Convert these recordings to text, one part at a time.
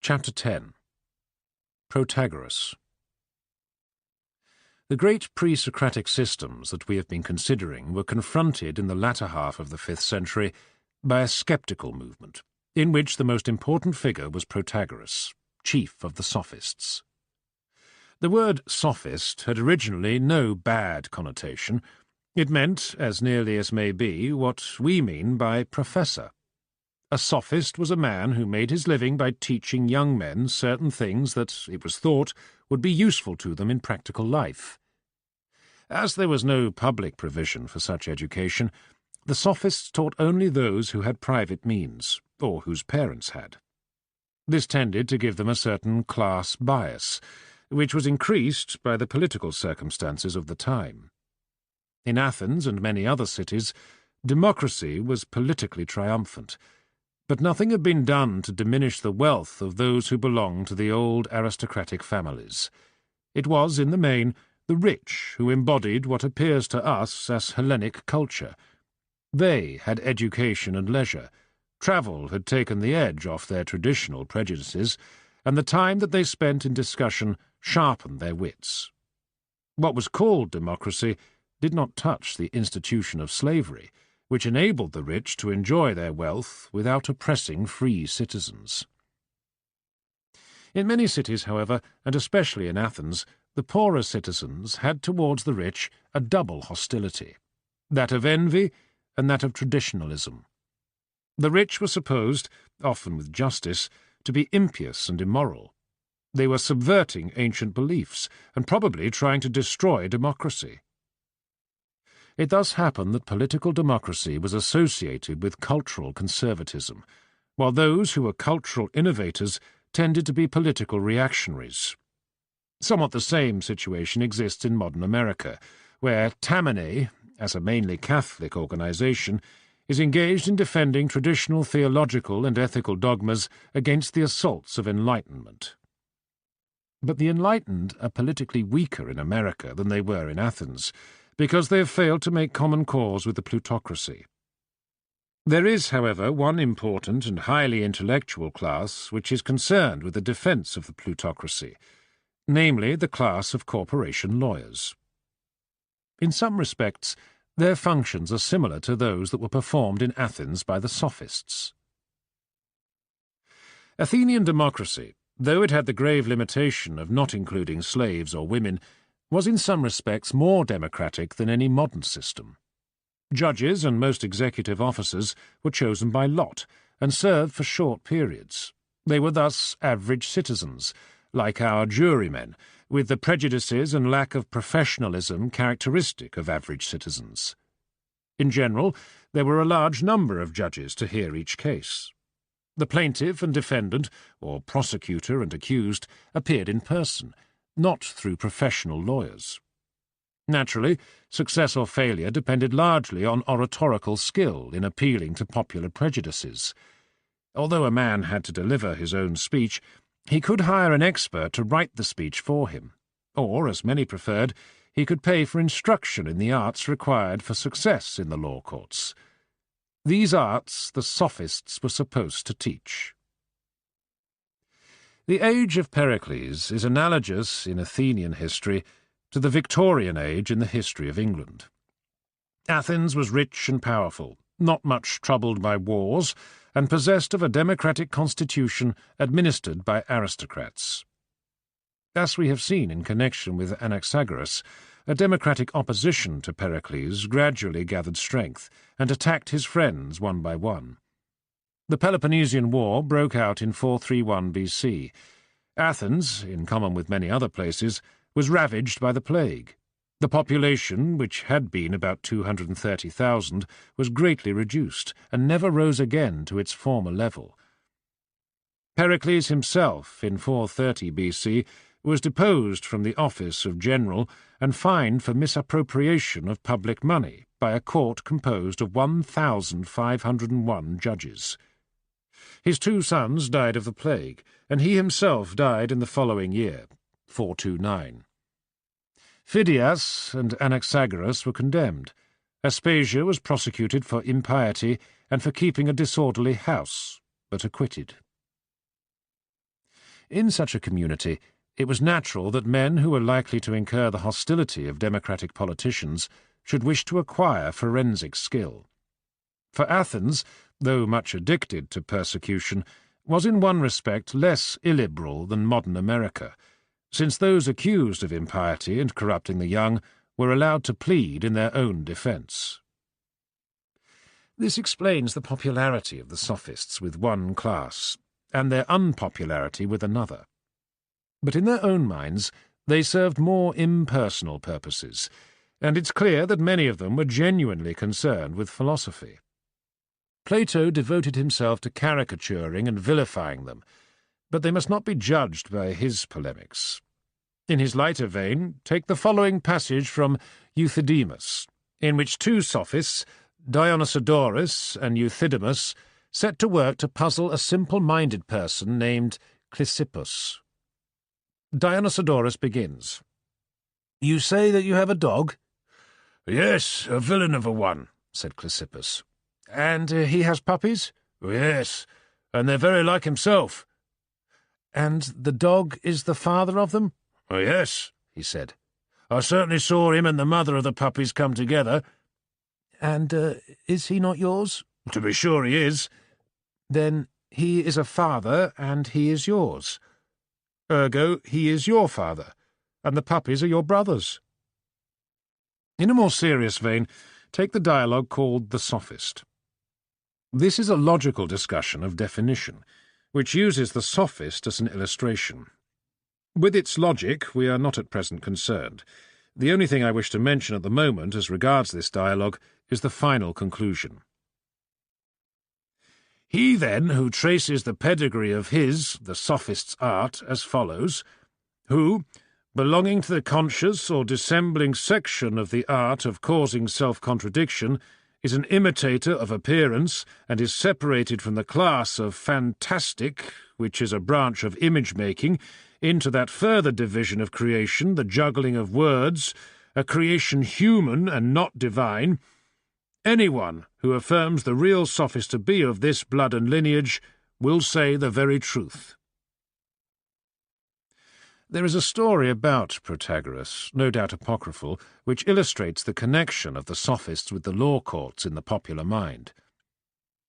Chapter 10. Protagoras. The great pre-Socratic systems that we have been considering were confronted in the latter half of the 5th century by a sceptical movement, in which the most important figure was Protagoras, chief of the Sophists. The word sophist had originally no bad connotation. It meant, as nearly as may be, what we mean by professor. A sophist was a man who made his living by teaching young men certain things that, it was thought, would be useful to them in practical life. As there was no public provision for such education, the sophists taught only those who had private means, or whose parents had. This tended to give them a certain class bias, which was increased by the political circumstances of the time. In Athens and many other cities, democracy was politically triumphant, but nothing had been done to diminish the wealth of those who belonged to the old aristocratic families. It was, in the main, the rich who embodied what appears to us as Hellenic culture. They had education and leisure. Travel had taken the edge off their traditional prejudices, and the time that they spent in discussion sharpened their wits. What was called democracy did not touch the institution of slavery, which enabled the rich to enjoy their wealth without oppressing free citizens. In many cities, however, and especially in Athens, the poorer citizens had towards the rich a double hostility, that of envy and that of traditionalism. The rich were supposed, often with justice, to be impious and immoral. They were subverting ancient beliefs and probably trying to destroy democracy. It thus happened that political democracy was associated with cultural conservatism, while those who were cultural innovators tended to be political reactionaries. Somewhat the same situation exists in modern America, where Tammany, as a mainly Catholic organization, is engaged in defending traditional theological and ethical dogmas against the assaults of enlightenment. But the enlightened are politically weaker in America than they were in Athens, because they have failed to make common cause with the plutocracy. There is, however, one important and highly intellectual class which is concerned with the defence of the plutocracy, namely the class of corporation lawyers. In some respects, their functions are similar to those that were performed in Athens by the sophists. Athenian democracy, though it had the grave limitation of not including slaves or women, was in some respects more democratic than any modern system. Judges and most executive officers were chosen by lot and served for short periods. They were thus average citizens, like our jurymen, with the prejudices and lack of professionalism characteristic of average citizens. In general, there were a large number of judges to hear each case. The plaintiff and defendant, or prosecutor and accused, appeared in person, not through professional lawyers. Naturally, success or failure depended largely on oratorical skill in appealing to popular prejudices. Although a man had to deliver his own speech, he could hire an expert to write the speech for him, or, as many preferred, he could pay for instruction in the arts required for success in the law courts. These arts the sophists were supposed to teach. The age of Pericles is analogous in Athenian history to the Victorian age in the history of England. Athens was rich and powerful, not much troubled by wars, and possessed of a democratic constitution administered by aristocrats. As we have seen in connection with Anaxagoras, a democratic opposition to Pericles gradually gathered strength and attacked his friends one by one. The Peloponnesian War broke out in 431 BC. Athens, in common with many other places, was ravaged by the plague. The population, which had been about 230,000, was greatly reduced and never rose again to its former level. Pericles himself, in 430 BC, was deposed from the office of general and fined for misappropriation of public money by a court composed of 1,501 judges. His 2 sons died of the plague, and he himself died in the following year, 429. Phidias and Anaxagoras were condemned. Aspasia was prosecuted for impiety and for keeping a disorderly house, but acquitted. In such a community, it was natural that men who were likely to incur the hostility of democratic politicians should wish to acquire forensic skill. For Athens, though much addicted to persecution, was in one respect less illiberal than modern America, since those accused of impiety and corrupting the young were allowed to plead in their own defence. This explains the popularity of the Sophists with one class, and their unpopularity with another. But in their own minds they served more impersonal purposes, and it's clear that many of them were genuinely concerned with philosophy. Plato devoted himself to caricaturing and vilifying them, but they must not be judged by his polemics. In his lighter vein, take the following passage from Euthydemus, in which two sophists, Dionysiodorus and Euthydemus, set to work to puzzle a simple-minded person named Chrysippus. Dionysiodorus begins, "You say that you have a dog?" "Yes, a villain of a one," said Chrysippus. "And he has puppies?" "Yes, and they're very like himself." "And the dog is the father of them?" "Yes," he said. "I certainly saw him and the mother of the puppies come together." "And is he not yours?" "To be sure he is." "Then he is a father, and he is yours. Ergo, he is your father, and the puppies are your brothers." In a more serious vein, take the dialogue called The Sophist. This is a logical discussion of definition, which uses the sophist as an illustration. With its logic we are not at present concerned. The only thing I wish to mention at the moment as regards this dialogue is the final conclusion. "He, then, who traces the pedigree of his, the sophist's art, as follows, who, belonging to the conscious or dissembling section of the art of causing self-contradiction, is an imitator of appearance, and is separated from the class of fantastic, which is a branch of image-making, into that further division of creation, the juggling of words, a creation human and not divine, anyone who affirms the real sophist to be of this blood and lineage will say the very truth." There is a story about Protagoras, no doubt apocryphal, which illustrates the connection of the sophists with the law courts in the popular mind.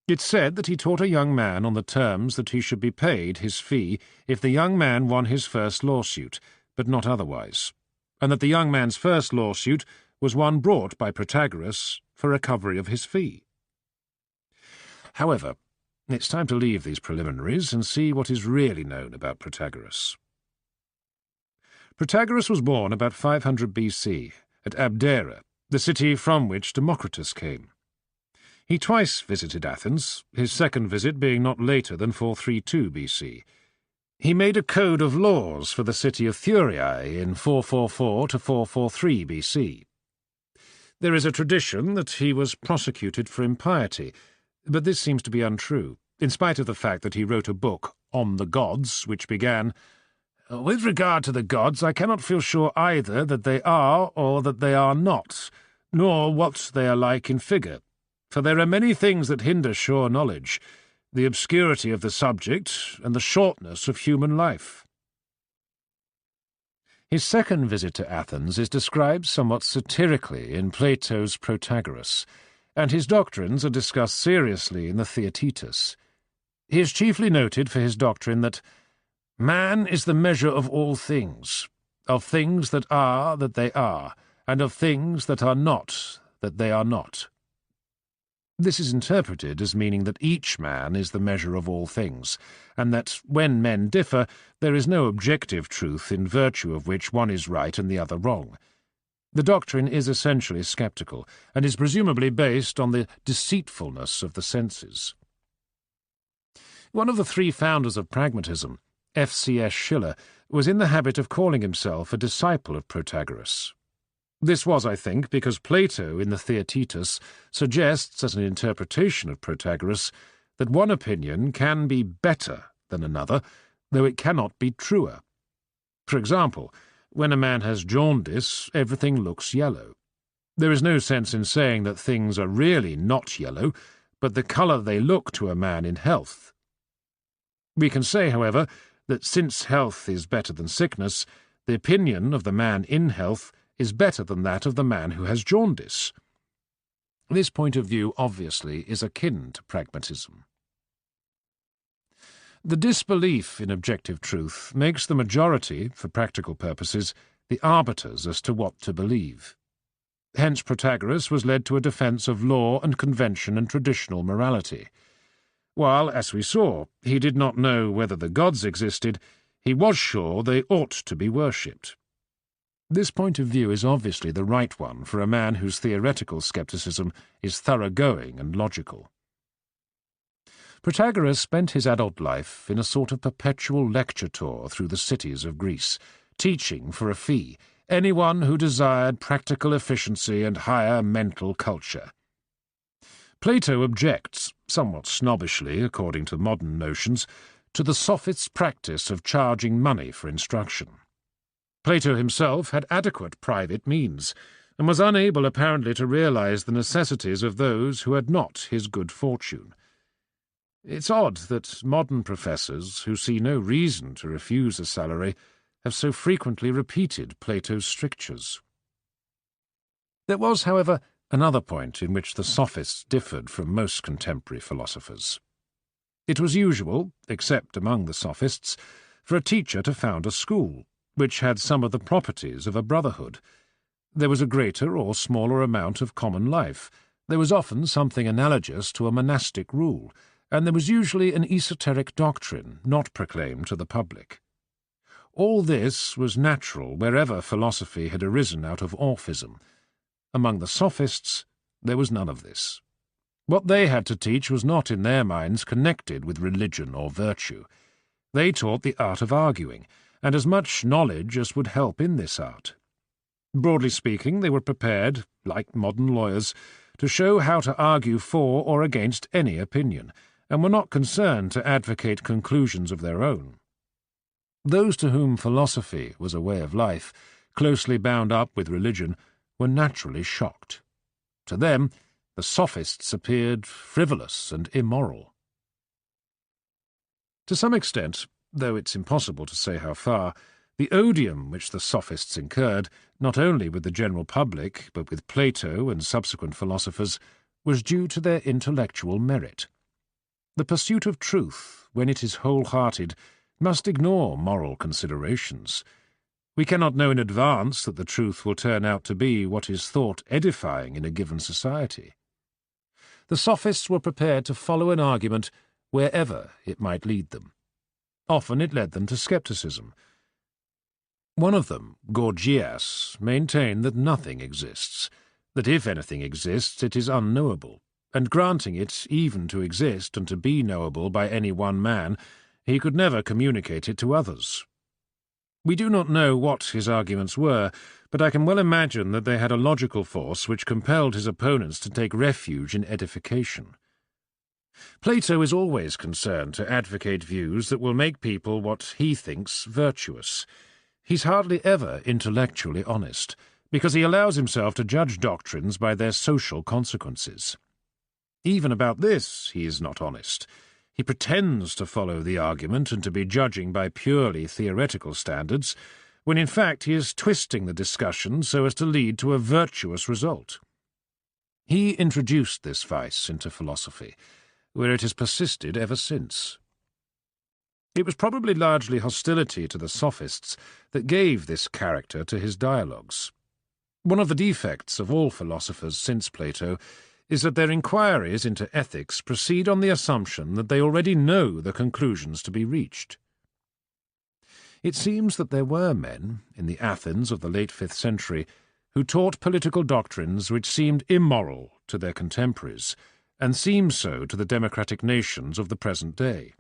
It's said that he taught a young man on the terms that he should be paid his fee if the young man won his first lawsuit, but not otherwise, and that the young man's first lawsuit was one brought by Protagoras for recovery of his fee. However, it's time to leave these preliminaries and see what is really known about Protagoras. Protagoras was born about 500 BC at Abdera, the city from which Democritus came. He twice visited Athens, his second visit being not later than 432 BC. He made a code of laws for the city of Thurii in 444 to 443 BC. There is a tradition that he was prosecuted for impiety, but this seems to be untrue, in spite of the fact that he wrote a book on the gods, which began, "With regard to the gods, I cannot feel sure either that they are or that they are not, nor what they are like in figure. For there are many things that hinder sure knowledge, the obscurity of the subject and the shortness of human life." His second visit to Athens is described somewhat satirically in Plato's Protagoras, and his doctrines are discussed seriously in the Theaetetus. He is chiefly noted for his doctrine that man is the measure of all things, of things that they are, and of things that are not, that they are not. This is interpreted as meaning that each man is the measure of all things, and that when men differ, there is no objective truth in virtue of which one is right and the other wrong. The doctrine is essentially sceptical, and is presumably based on the deceitfulness of the senses. One of the three founders of pragmatism, F.C.S. Schiller, was in the habit of calling himself a disciple of Protagoras. This was, I think, because Plato in the Theaetetus suggests as an interpretation of Protagoras that one opinion can be better than another, though it cannot be truer. For example, when a man has jaundice, everything looks yellow. There is no sense in saying that things are really not yellow, but the colour they look to a man in health. We can say, however, that since health is better than sickness, the opinion of the man in health is better than that of the man who has jaundice. This point of view obviously is akin to pragmatism. The disbelief in objective truth makes the majority, for practical purposes, the arbiters as to what to believe. Hence Protagoras was led to a defence of law and convention and traditional morality. While, as we saw, he did not know whether the gods existed, he was sure they ought to be worshipped. This point of view is obviously the right one for a man whose theoretical scepticism is thoroughgoing and logical. Protagoras spent his adult life in a sort of perpetual lecture tour through the cities of Greece, teaching for a fee anyone who desired practical efficiency and higher mental culture. Plato objects, somewhat snobbishly according to modern notions, to the sophist's practice of charging money for instruction. Plato himself had adequate private means, and was unable apparently to realize the necessities of those who had not his good fortune. It's odd that modern professors, who see no reason to refuse a salary, have so frequently repeated Plato's strictures. There was, however, another point in which the sophists differed from most contemporary philosophers. It was usual, except among the sophists, for a teacher to found a school, which had some of the properties of a brotherhood. There was a greater or smaller amount of common life. There was often something analogous to a monastic rule, and there was usually an esoteric doctrine not proclaimed to the public. All this was natural wherever philosophy had arisen out of orphism. Among the sophists there was none of this. What they had to teach was not in their minds connected with religion or virtue. They taught the art of arguing, and as much knowledge as would help in this art. Broadly speaking, they were prepared, like modern lawyers, to show how to argue for or against any opinion, and were not concerned to advocate conclusions of their own. Those to whom philosophy was a way of life, closely bound up with religion, were naturally shocked. To them, the sophists appeared frivolous and immoral. To some extent, though it's impossible to say how far, the odium which the sophists incurred, not only with the general public, but with Plato and subsequent philosophers, was due to their intellectual merit. The pursuit of truth, when it is wholehearted, must ignore moral considerations. We cannot know in advance that the truth will turn out to be what is thought edifying in a given society. The sophists were prepared to follow an argument wherever it might lead them. Often it led them to skepticism. One of them, Gorgias, maintained that nothing exists, that if anything exists it is unknowable, and granting it even to exist and to be knowable by any one man, he could never communicate it to others. We do not know what his arguments were, but I can well imagine that they had a logical force which compelled his opponents to take refuge in edification. Plato is always concerned to advocate views that will make people what he thinks virtuous. He's hardly ever intellectually honest, because he allows himself to judge doctrines by their social consequences. Even about this he is not honest. He pretends to follow the argument and to be judging by purely theoretical standards, when in fact he is twisting the discussion so as to lead to a virtuous result. He introduced this vice into philosophy, where it has persisted ever since. It was probably largely hostility to the sophists that gave this character to his dialogues. One of the defects of all philosophers since Plato is that their inquiries into ethics proceed on the assumption that they already know the conclusions to be reached. It seems that there were men, in the Athens of the late 5th century, who taught political doctrines which seemed immoral to their contemporaries, and seem so to the democratic nations of the present day.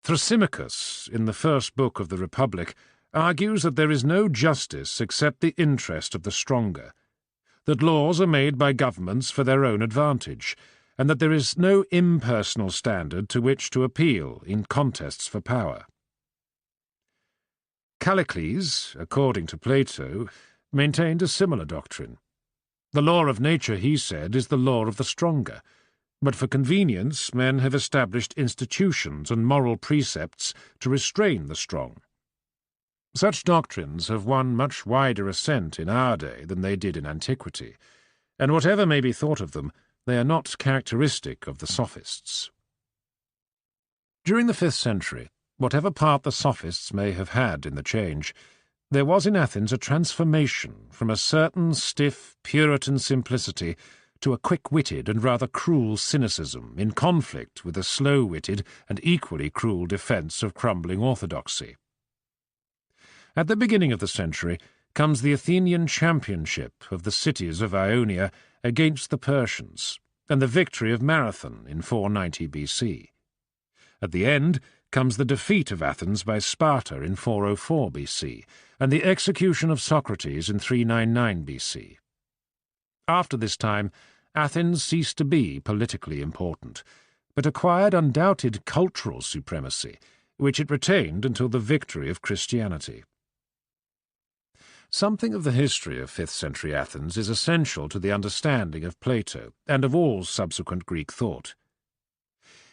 Thrasymachus, in the first book of the Republic, argues that there is no justice except the interest of the stronger, that laws are made by governments for their own advantage, and that there is no impersonal standard to which to appeal in contests for power. Callicles, according to Plato, maintained a similar doctrine. The law of nature, he said, is the law of the stronger, but for convenience men have established institutions and moral precepts to restrain the strong. Such doctrines have won much wider assent in our day than they did in antiquity, and whatever may be thought of them, they are not characteristic of the Sophists. During the 5th century, whatever part the Sophists may have had in the change, there was in Athens a transformation from a certain stiff, Puritan simplicity to a quick-witted and rather cruel cynicism in conflict with a slow-witted and equally cruel defence of crumbling orthodoxy. At the beginning of the century comes the Athenian championship of the cities of Ionia against the Persians, and the victory of Marathon in 490 BC. At the end comes the defeat of Athens by Sparta in 404 BC, and the execution of Socrates in 399 BC. After this time, Athens ceased to be politically important, but acquired undoubted cultural supremacy, which it retained until the victory of Christianity. Something of the history of 5th century Athens is essential to the understanding of Plato and of all subsequent Greek thought.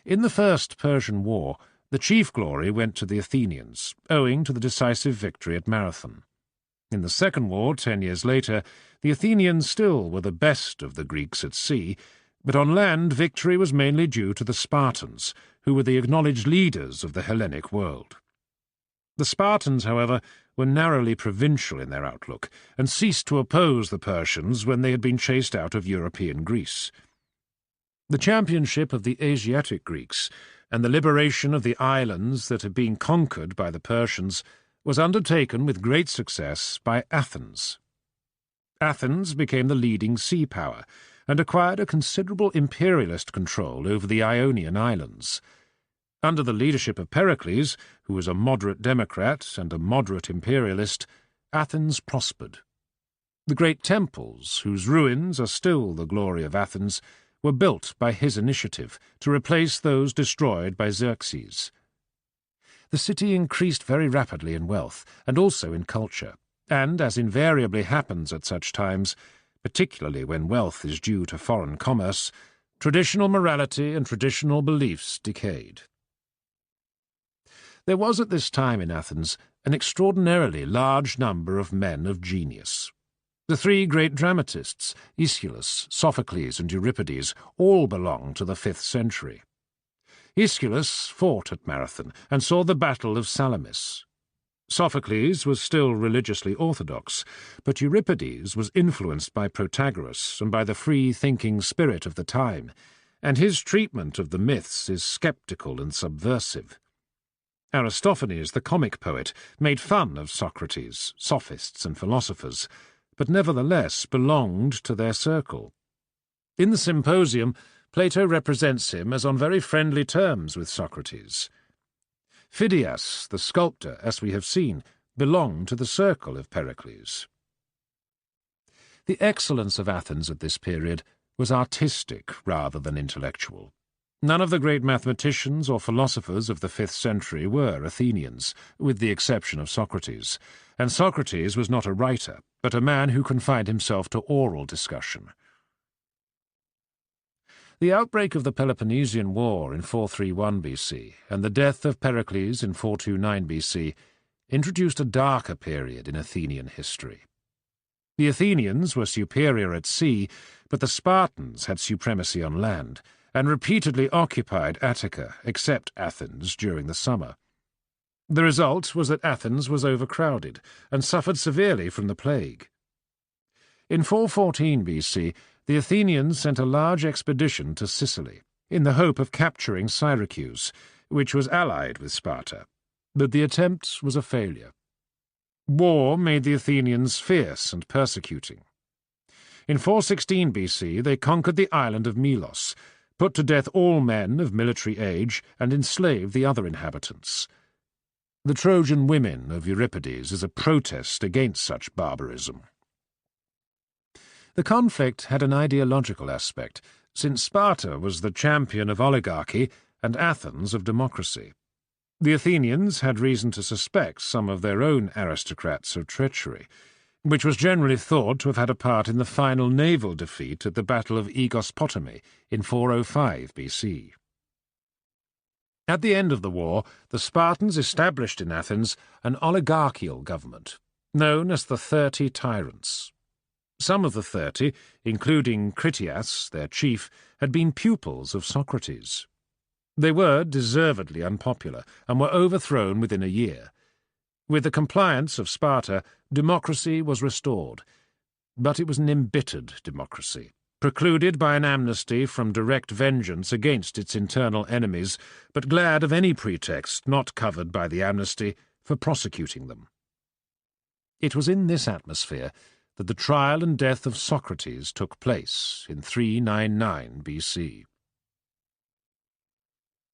In the First Persian War, the chief glory went to the Athenians, owing to the decisive victory at Marathon. In the Second War, 10 years later, the Athenians still were the best of the Greeks at sea, but on land victory was mainly due to the Spartans, who were the acknowledged leaders of the Hellenic world. The Spartans, however, were narrowly provincial in their outlook, and ceased to oppose the Persians when they had been chased out of European Greece. The championship of the Asiatic Greeks and the liberation of the islands that had been conquered by the Persians was undertaken with great success by Athens. Athens became the leading sea power and acquired a considerable imperialist control over the Ionian islands. Under the leadership of Pericles, who was a moderate democrat and a moderate imperialist, Athens prospered. The great temples, whose ruins are still the glory of Athens, were built by his initiative to replace those destroyed by Xerxes. The city increased very rapidly in wealth and also in culture, and, as invariably happens at such times, particularly when wealth is due to foreign commerce, traditional morality and traditional beliefs decayed. There was at this time in Athens an extraordinarily large number of men of genius. The three great dramatists, Aeschylus, Sophocles, and Euripides, all belonged to the 5th century. Aeschylus fought at Marathon and saw the Battle of Salamis. Sophocles was still religiously orthodox, but Euripides was influenced by Protagoras and by the free-thinking spirit of the time, and his treatment of the myths is sceptical and subversive. Aristophanes, the comic poet, made fun of Socrates, sophists, and philosophers, but nevertheless belonged to their circle. In the Symposium, Plato represents him as on very friendly terms with Socrates. Phidias, the sculptor, as we have seen, belonged to the circle of Pericles. The excellence of Athens at this period was artistic rather than intellectual. None of the great mathematicians or philosophers of the 5th century were Athenians, with the exception of Socrates, and Socrates was not a writer, but a man who confined himself to oral discussion. The outbreak of the Peloponnesian War in 431 BC and the death of Pericles in 429 BC introduced a darker period in Athenian history. The Athenians were superior at sea, but the Spartans had supremacy on land, and repeatedly occupied Attica, except Athens, during the summer. The result was that Athens was overcrowded, and suffered severely from the plague. In 414 BC, the Athenians sent a large expedition to Sicily, in the hope of capturing Syracuse, which was allied with Sparta, but the attempt was a failure. War made the Athenians fierce and persecuting. In 416 BC, they conquered the island of Melos, put to death all men of military age, and enslaved the other inhabitants. The Trojan women of Euripides is a protest against such barbarism. The conflict had an ideological aspect, since Sparta was the champion of oligarchy and Athens of democracy. The Athenians had reason to suspect some of their own aristocrats of treachery, which was generally thought to have had a part in the final naval defeat at the Battle of Aegospotami in 405 BC. At the end of the war, the Spartans established in Athens an oligarchical government, known as the 30 Tyrants. Some of the 30, including Critias, their chief, had been pupils of Socrates. They were deservedly unpopular and were overthrown within a year. With the compliance of Sparta, democracy was restored, but it was an embittered democracy, precluded by an amnesty from direct vengeance against its internal enemies, but glad of any pretext not covered by the amnesty for prosecuting them. It was in this atmosphere that the trial and death of Socrates took place in 399 BC.